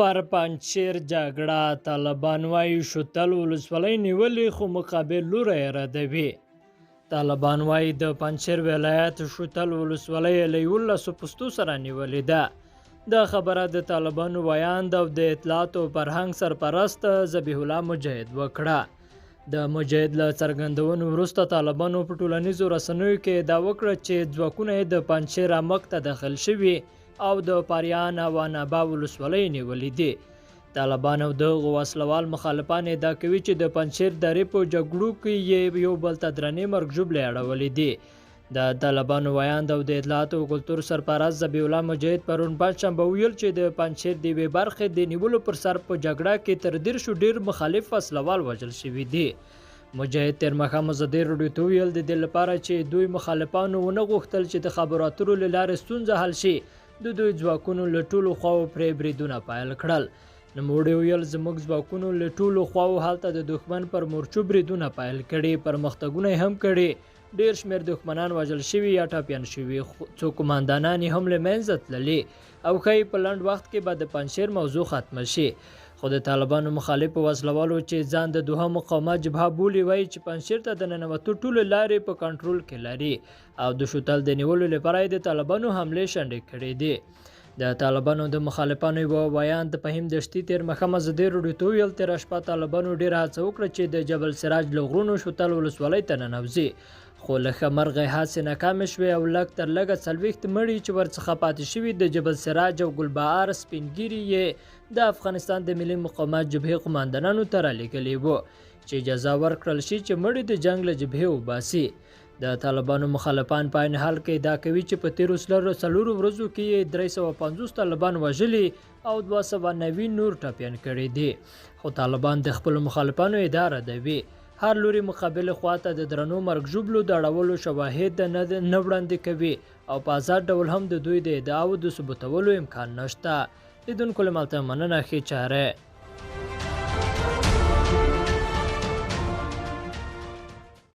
پر پنجشیر جګړه طالبان وایي شوتل ولسوالۍ نیولې خو مقابل لوری ردوي. طالبان وایي د پنجشیر ولایت شوتل ولسوالۍ له 11 پوستو سره نیولې ده. دا خبره د طالبانو ویاند او د اطلاعات او فرهنګ سرپرست ذبیح الله مجاهد وکړه. د مجاهد له څرګندونو وروسته طالبانو په ټولنیزو رسنیو کې دا وکړه چې ځواکونه یې د پنجشیر عمق ته داخل شوي او د پاریان او انابا ولسوالۍ نیولې دي. طالبان او دغه وسلوال مخالفان ادعا کوي چې د پنجشیر درې په جګړو کې یو بل ته درنې مرګ ژوبلې اړولې دي. د طالبانو ویاند او د اطلاعات او کلتور سرپرست ذبیح الله مجاهد پرون پنجشنبه ویل چې د پنجشیر د یوې برخې د نیولو پر سر په جګړه کې تر 10 ډیر مخالف وسلوال وژل شوي دي. مجاهد تر ماښام ازادي راډیو ته ویل د دې لپاره چې دوی مخالفانو ونه غوښتل چې د خبرو اترو له لارې ستونزه حل شي، د دوی ځواکونو له ټولو خواو پرې بریدونه پیل کړل. نوموړي ویل زموږ ځواکونو له ټولو خواو هلته د دښمن پر مورچو بریدونه پیل کړي، پرمختګونه یې هم کړي، ډیر شمېر دښمنان وژل شوي یا ټپیان شوي، څو قماندانان یې هم له منځه تللي او ښایي په لنډ وخت کې به د پنجشیر موضوع ختمه شي. خو د طالبانو مخالفو وسلوالو چې ځان د دوهم مقاومت جبهه بولي وایي چې پنجشیر ته د ننوتو ټولې لارې په کنټرول کې لري او د شوتل د نیولو لپاره د طالبانو حملې شنډې کړې دي. د طالبانو د مخالفانو یوه ویاند فهیم دشتي تیر ماښام ازادي راډیو ته ویل تېره شپه طالبانو ډېره هڅه وکړه چې د جبل سراج له غرونو شوتل ولسوالۍ ته ننوځي، خو له ښه مرغه هڅې ناکامې شوې او لږ تر لږه 40 مړي چې ورڅخه پاتې شوي د جبل سراج او ګلبهار سپین ګیري یې د افغانستان د ملي مقاومت جبهې قماندانانو ته رالیږلي وو چې اجازه ورکړل شي چې مړي د جنګ له جبهې وباسي. د طالبانو مخالفان په عین حال کې ادعا کوي چې په تیرو څلورو ورځو کې یې 350 طالبان وژلي او 290 نور ټپیان کړي دي. خو طالبان د خپلو مخالفانو ادعا ردوي. هر لوري مقابل خواته د درنو مرګ ژوبلو د اړولو شواهد نه وړاندې کوي او په آزاد ډول هم د دوی د ادعاو د ثبوتولو امکان نشته. لیدونکو له ملته مننه، ښې چاره.